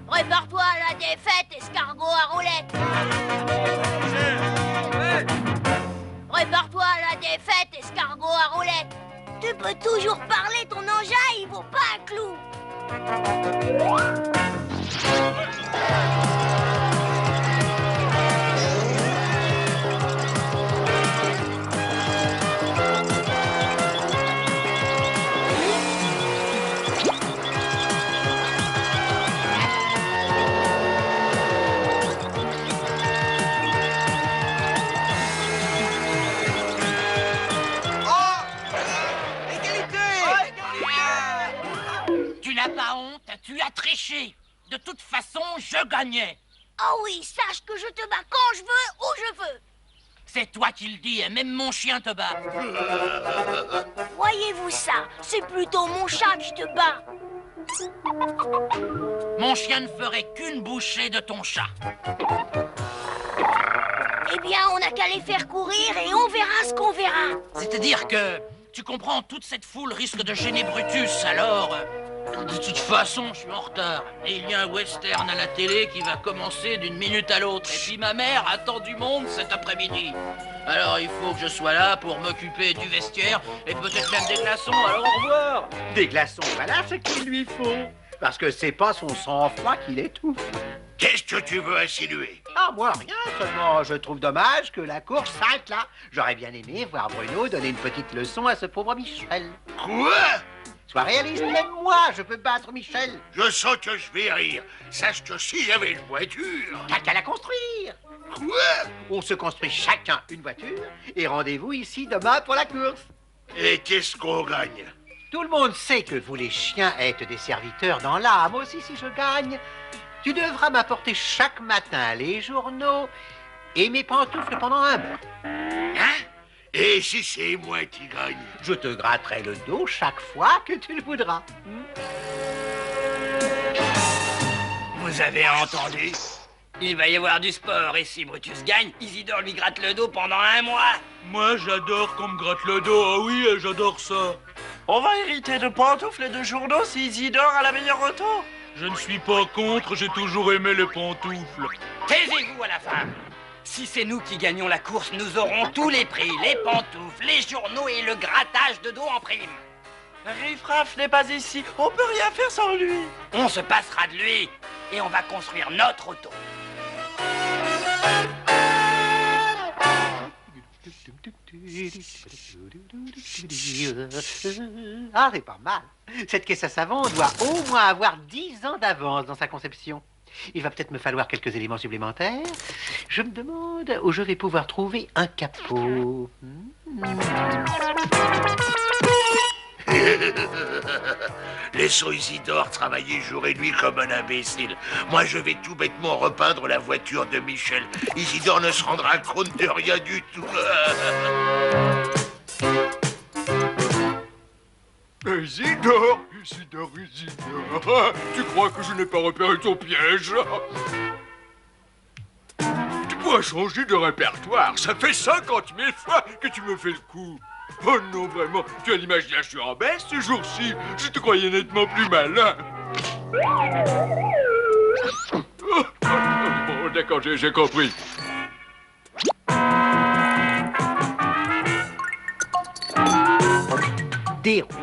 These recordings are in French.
Prépare-toi à la défaite, escargot à roulette. Prépare-toi à la défaite, escargot à roulette. Tu peux toujours parler, ton engin, il vaut pas un clou. Tu n'as pas honte? Tu as triché. De toute façon, je gagnais. Oh oui, sache que je te bats quand je veux, où je veux. C'est toi qui le dis, et même mon chien te bat. Voyez-vous ça? C'est plutôt mon chat qui te bat. Mon chien ne ferait qu'une bouchée de ton chat. Eh bien, on n'a qu'à les faire courir et on verra ce qu'on verra. C'est-à-dire que, tu comprends, toute cette foule risque de gêner Brutus, alors... de toute façon, je suis en retard. Et il y a un western à la télé qui va commencer d'une minute à l'autre. Et puis ma mère attend du monde cet après-midi. Alors il faut que je sois là pour m'occuper du vestiaire et peut-être même des glaçons. Alors au revoir. Des glaçons, voilà ce qu'il lui faut. Parce que c'est pas son sang-froid qui l'étouffe. Qu'est-ce que tu veux insinuer? Ah, moi, rien, seulement je trouve dommage que la course s'arrête là. J'aurais bien aimé voir Bruno donner une petite leçon à ce pauvre Michel. Quoi? Sois réaliste, même moi, je peux battre Michel. Je sens que je vais rire. Sache que si j'avais une voiture... T'as qu'à la construire. Quoi? On se construit chacun une voiture et rendez-vous ici demain pour la course. Et qu'est-ce qu'on gagne? Tout le monde sait que vous les chiens êtes des serviteurs dans l'âme. Moi aussi, si je gagne, tu devras m'apporter chaque matin les journaux et mes pantoufles pendant un mois. Hein? Et si c'est moi qui gagne? Je te gratterai le dos chaque fois que tu le voudras. Vous avez entendu? Il va y avoir du sport et si Brutus gagne, Isidore lui gratte le dos pendant un mois. Moi, j'adore qu'on me gratte le dos. Ah oui, j'adore ça. On va hériter de pantoufles et de journaux si Isidore a la meilleure auto. Je ne suis pas contre, j'ai toujours aimé les pantoufles. Taisez-vous à la fin. Si c'est nous qui gagnons la course, nous aurons tous les prix, les pantoufles, les journaux et le grattage de dos en prime. Riff-Raff n'est pas ici, on peut rien faire sans lui. On se passera de lui et on va construire notre auto. Ah, c'est pas mal. Cette caisse à savon doit au moins avoir 10 ans d'avance dans sa conception. Il va peut-être me falloir quelques éléments supplémentaires. Je me demande où je vais pouvoir trouver un capot. Laissons Isidore travailler jour et nuit comme un imbécile. Moi, je vais tout bêtement repeindre la voiture de Michel. Isidore ne se rendra compte de rien du tout. Isidore, Isidore. Tu crois que je n'ai pas repéré ton piège? Tu pourrais changer de répertoire. Ça fait 50 000 fois que tu me fais le coup. Oh non, vraiment, tu as l'imagination en baisse ces jours-ci. Je te croyais nettement plus malin. Oh, d'accord, j'ai compris. Des roues.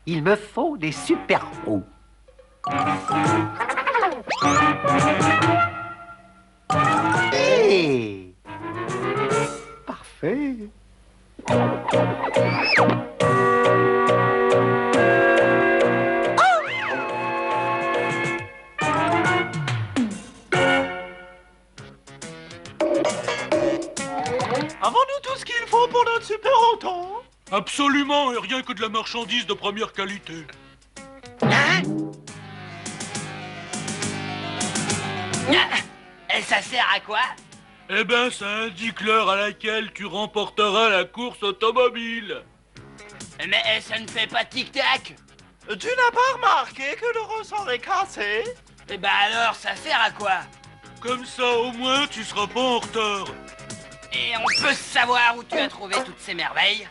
Il me faut des super roues. Hey! Parfait. Avons-nous tout ce qu'il faut pour notre super auto? Absolument, et rien que de la marchandise de première qualité. Hein? Et ça sert à quoi? Eh ben, ça indique l'heure à laquelle tu remporteras la course automobile. Mais ça ne fait pas tic-tac. Tu n'as pas remarqué que le ressort est cassé? Eh ben alors, ça sert à quoi? Comme ça, au moins, tu seras pas en retard. Et on peut savoir où tu as trouvé toutes ces merveilles?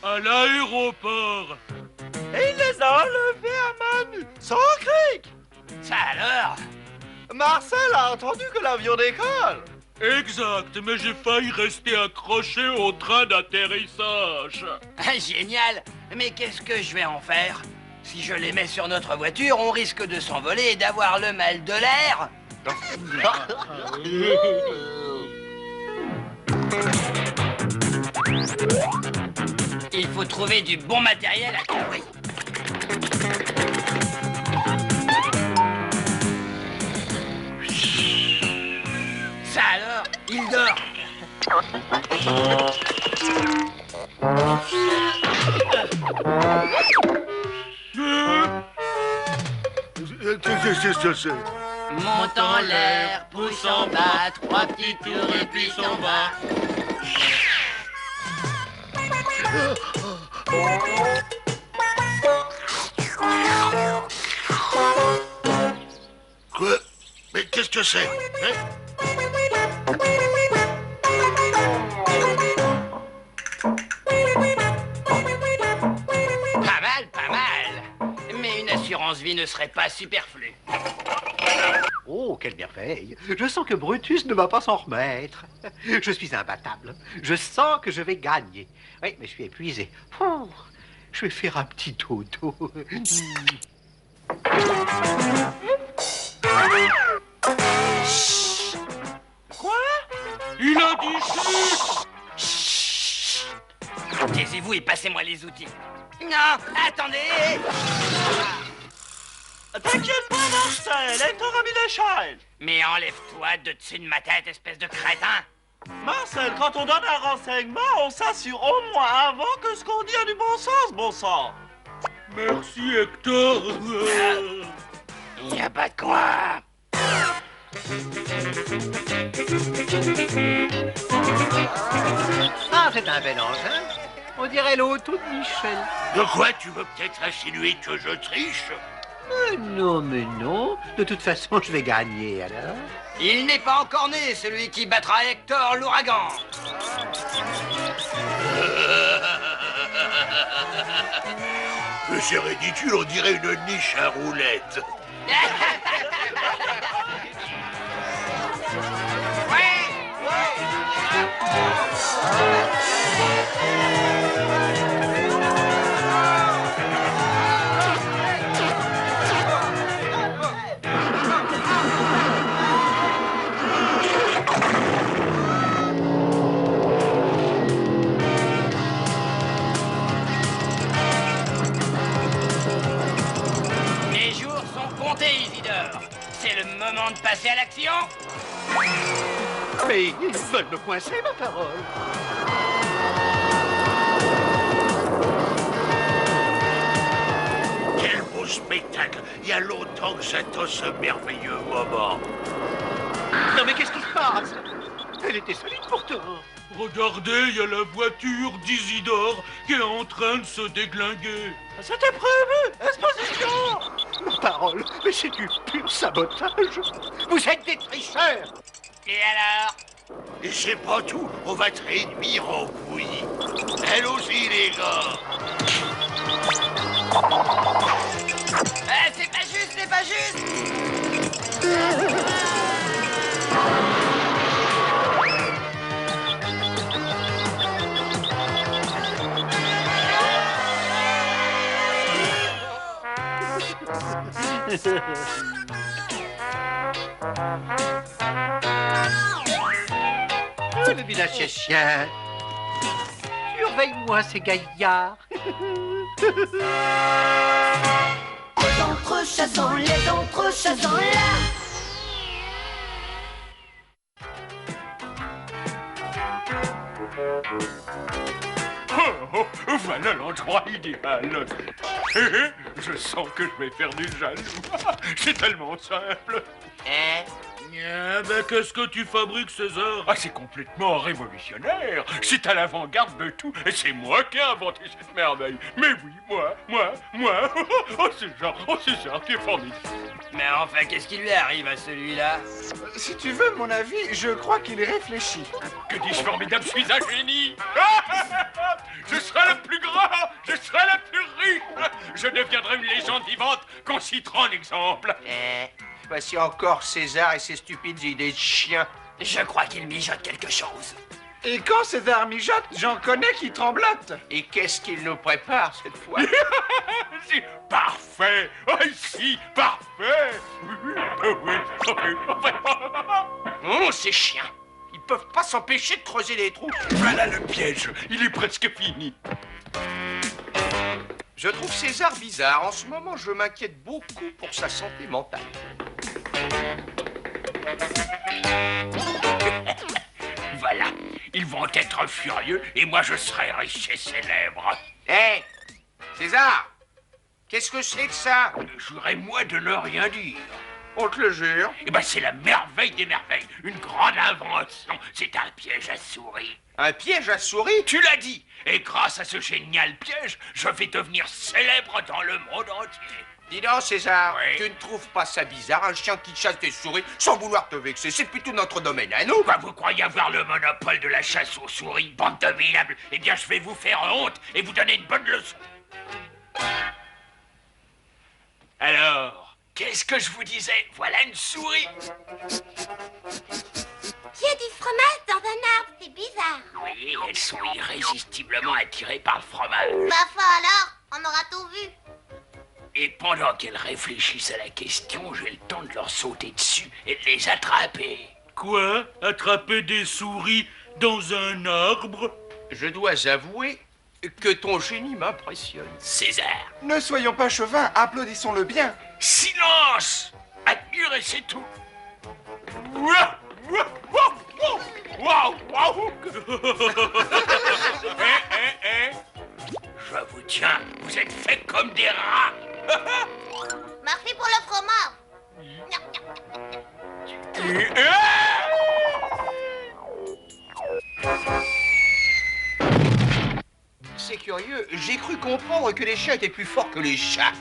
À l'aéroport. Et il les a enlevés à main nue, sans cric. Ça alors? Marcel a entendu que l'avion décolle. Exact, mais j'ai failli rester accroché au train d'atterrissage. Ah, génial! Mais qu'est-ce que je vais en faire? Si je les mets sur notre voiture, on risque de s'envoler et d'avoir le mal de l'air. Il faut trouver du bon matériel à tout prix. Ça alors, il dort. Qu'est-ce que c'est? Monte en l'air, pousse en bas, 3 petits tours et puis s'en va. Quoi? Mais qu'est-ce que c'est? Hein? Pas mal. Mais une assurance vie ne serait pas superflue. Oh, quelle merveille! Je sens que Brutus ne va pas s'en remettre. Je suis imbattable. Je sens que je vais gagner. Oui, mais je suis épuisé. Oh, je vais faire un petit dodo. Quoi? Il a dit chut. Taisez-vous et passez-moi les outils. Non, attendez! T'inquiète pas, Marcel, elle t'aura mis l'échelle. Mais enlève-toi de dessus de ma tête, espèce de crétin! Marcel, quand on donne un renseignement, on s'assure au moins avant que ce qu'on dit a du bon sens, bon sang. Merci, Hector. Il n'y a pas de quoi! Ah, c'est un bel engin. On dirait l'auto de Michel. De quoi tu veux peut-être insinuer que je triche? Mais non. De toute façon, je vais gagner, alors. Il n'est pas encore né, celui qui battra Hector l'ouragan! Mais c'est ridicule, on dirait une niche à roulettes. Les jours sont comptés, Isidore. C'est le moment de passer à l'action. Mais ils veulent me coincer, ma parole. Quel beau spectacle! Il y a longtemps que j'attends ce merveilleux moment. Non, mais qu'est-ce qui se passe? Elle était solide pourtant. Regardez, il y a la voiture d'Isidore qui est en train de se déglinguer. C'était prévu. Exposition. Ma parole, mais c'est du pur sabotage. Vous êtes des tricheurs. Et alors? Et c'est pas tout, on va te réduire en bouillie. Elle aussi, les gars. C'est pas juste, c'est pas juste! Le village chien. Surveille-moi ces gaillards. Les entrechassons là. Oh, voilà l'endroit idéal. Je sens que je vais faire du jaloux. C'est tellement simple. Qu'est-ce que tu fabriques, César? Ah, c'est complètement révolutionnaire. C'est à l'avant-garde de tout. Et c'est moi qui ai inventé cette merveille. Mais oui, moi. Oh, César, tu es formidable. Mais enfin, qu'est-ce qui lui arrive à celui-là? Si tu veux mon avis, je crois qu'il est réfléchi. Que dis-je formidable, je suis un génie. Je serai le plus grand, je serai le plus riche. Je deviendrai une légende vivante qu'on citera en exemple. Voici encore César et ses stupides idées de chien. Je crois qu'il mijote quelque chose. Et quand César mijote, j'en connais qui tremblotent. Et qu'est-ce qu'il nous prépare cette fois? C'est parfait. Oh, ici, parfait. Oh, ces chiens. Ils peuvent pas s'empêcher de creuser des trous. Voilà le piège. Il est presque fini. Je trouve César bizarre. En ce moment, je m'inquiète beaucoup pour sa santé mentale. Voilà. Ils vont être furieux et moi je serai riche et célèbre. Hé, César, qu'est-ce que c'est que ça? J'aurais moi de ne rien dire. On te le jure. Eh ben, c'est la merveille des merveilles. Une grande invention. C'est un piège à souris. Un piège à souris? Tu l'as dit. Et grâce à ce génial piège, je vais devenir célèbre dans le monde entier. Dis donc, César, Oui. tu ne trouves pas ça bizarre, un chien qui chasse des souris sans vouloir te vexer? C'est plutôt notre domaine à nous. Quoi, vous croyez avoir le monopole de la chasse aux souris, bande de minables? Eh bien, je vais vous faire honte et vous donner une bonne leçon. Alors, qu'est-ce que je vous disais? Voilà une souris. Il y a du fromage dans un arbre, c'est bizarre. Oui, elles sont irrésistiblement attirées par le fromage. Ma foi alors, on aura tout vu. Et pendant qu'elles réfléchissent à la question, j'ai le temps de leur sauter dessus et de les attraper. Quoi? Attraper des souris dans un arbre? Je dois avouer que ton génie m'impressionne. César. Ne soyons pas chauvins, applaudissons-le bien. Silence! Admirez, c'est tout. Waouh! Je vous tiens, vous êtes faits comme des rats. Merci pour le fromage. C'est curieux, j'ai cru comprendre que les chiens étaient plus forts que les chats.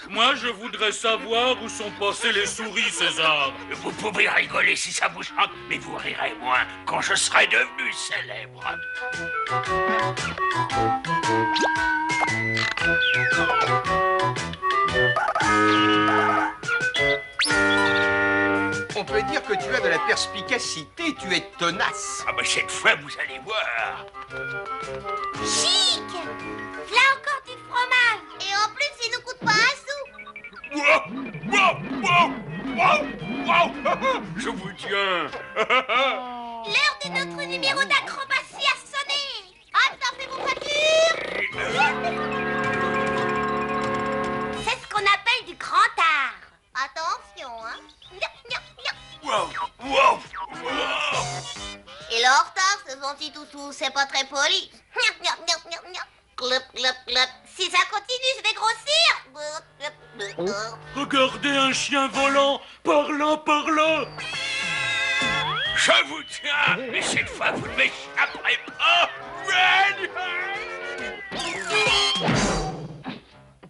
Moi, je voudrais savoir où sont passées les souris, César. Vous pouvez rigoler si ça vous chante, mais vous rirez moins quand je serai devenu célèbre. On peut dire que tu as de la perspicacité, tu es tenace. Ah, mais cette fois, vous allez voir. Chic. Là encore du fromage. Et en plus, il nous coûte pas un sou. Wow! Je vous tiens. L'heure de notre numéro d'acrobatie a sonné. Hop, t'en fais vos voitures. C'est ce qu'on appelle du grand art. Attention, hein. Wow! Et le retard, ce gentil toutou, c'est pas très poli. Clop, clop, clop. Si ça continue, je vais grossir. Regardez un chien volant, par là. Je vous tiens, et cette fois, vous ne m'échapperez pas.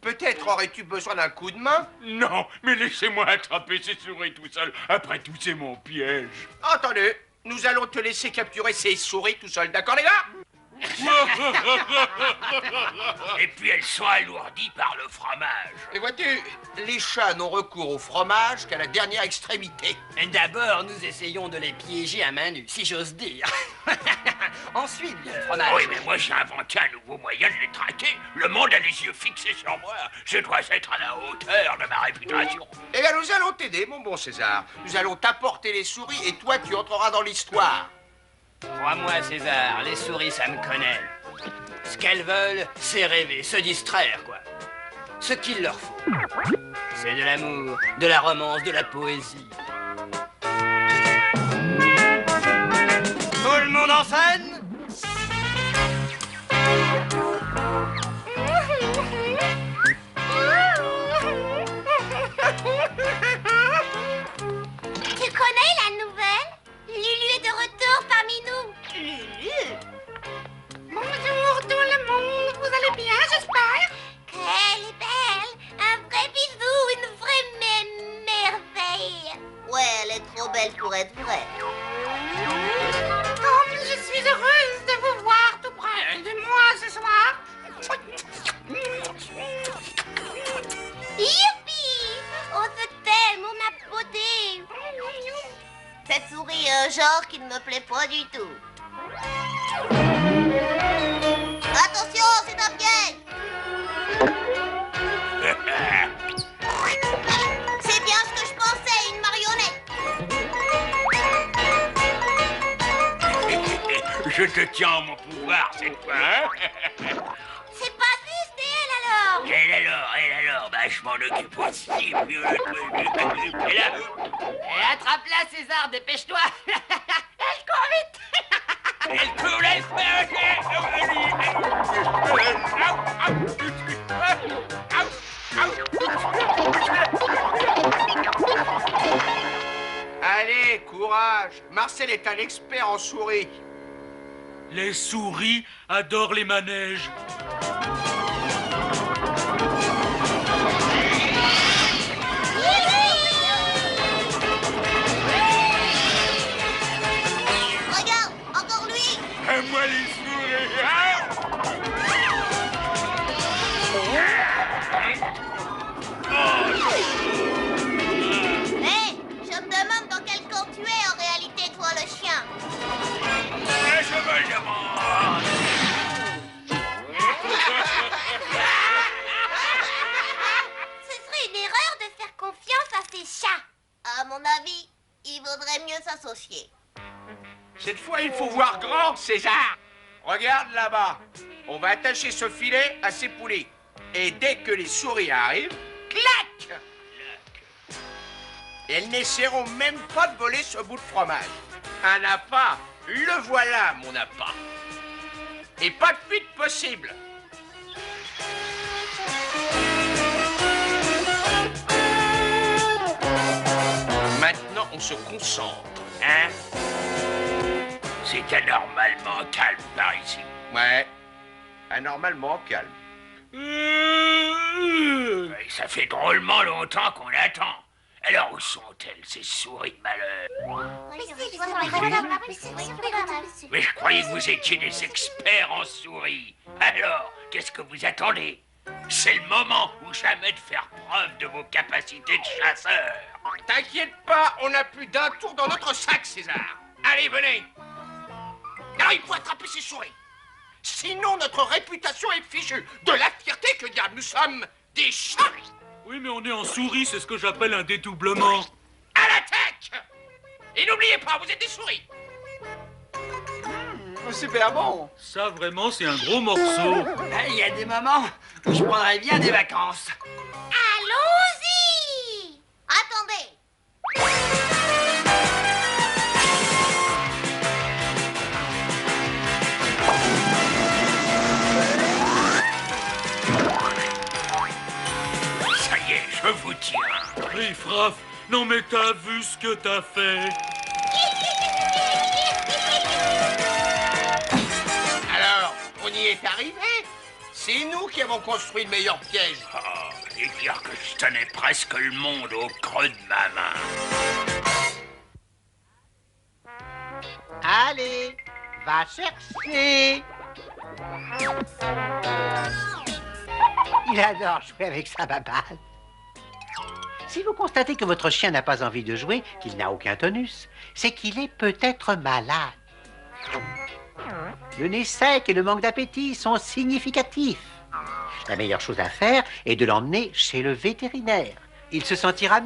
Peut-être aurais-tu besoin d'un coup de main? Non, mais laissez-moi attraper ces souris tout seul. Après tout, c'est mon piège. Entendu, nous allons te laisser capturer ces souris tout seul, d'accord les gars? Et puis elles sont alourdies par le fromage. Et vois-tu, les chats n'ont recours au fromage qu'à la dernière extrémité. D'abord, nous essayons de les piéger à main nue, si j'ose dire. Ensuite, le fromage. Oui, mais moi j'ai inventé un nouveau moyen de les traquer. Le monde a les yeux fixés sur moi. Je dois être à la hauteur de ma réputation. Eh bien, nous allons t'aider, mon bon César. Nous allons t'apporter les souris et toi, tu entreras dans l'histoire. Crois-moi, César, les souris, ça me connaît. Ce qu'elles veulent, c'est rêver, se distraire, quoi. Ce qu'il leur faut, c'est de l'amour, de la romance, de la poésie. Tout le monde en scène? belle pour être vraie. Comme je suis heureuse de vous voir tout près de moi ce soir. Youpi! Oh, je t'aime, mon beauté. Cette souris est un genre qui ne me plaît pas du tout. Attention, c'est un piège! C'est bien ce que je pensais, une marionnette. Je te tiens en mon pouvoir cette fois, hein? C'est pas juste, et elle alors? Elle alors, bah je m'en occupe aussi, mieux. Et là, Et attrape-la, César, dépêche-toi. Elle court vite. elle court, laisse Allez, courage. Marcel est un expert en souris. Les souris adorent les manèges. Regarde, encore lui. À moi les souris, hein? Hé, je me demande dans quel camp tu es en réalité, toi, le chien. Je me demande. Ce serait une erreur de faire confiance à ces chats. À mon avis, il vaudrait mieux s'associer. Cette fois, il faut voir grand, César. Regarde là-bas. On va attacher ce filet à ces poulets. Et dès que les souris arrivent, clac! Elles n'essaieront même pas de voler ce bout de fromage. Un appât, le voilà, mon appât. Et pas de fuite possible. Maintenant, on se concentre, hein? C'est anormalement calme par ici. Ouais, anormalement calme. Ouais, ça fait drôlement longtemps qu'on attend. Alors où sont-elles, ces souris de malheur? Mais je croyais que vous étiez des experts en souris. Alors, qu'est-ce que vous attendez? C'est le moment ou jamais de faire preuve de vos capacités de chasseur. T'inquiète pas, on a plus d'un tour dans notre sac, César. Allez, venez. Alors, il faut attraper ces souris. Sinon, notre réputation est fichue. De la fierté que diable, nous sommes des chats. Oui, mais on est en souris, c'est ce que j'appelle un dédoublement. À l'attaque! Et n'oubliez pas, vous êtes des souris. Super bon. Ça, vraiment, c'est un gros morceau. Il y a des moments où je prendrais bien des vacances. Allons-y! Attendez! Ça y est, je vous tiens. Riff Raff, non mais t'as vu ce que t'as fait? Alors, on y est arrivé. C'est nous qui avons construit le meilleur piège. Oh, et dire que je tenais presque le monde au creux de ma main. Allez, va chercher. Il adore jouer avec sa baballe. Si vous constatez que votre chien n'a pas envie de jouer, qu'il n'a aucun tonus, c'est qu'il est peut-être malade. Le nez sec et le manque d'appétit sont significatifs. La meilleure chose à faire est de l'emmener chez le vétérinaire. Il se sentira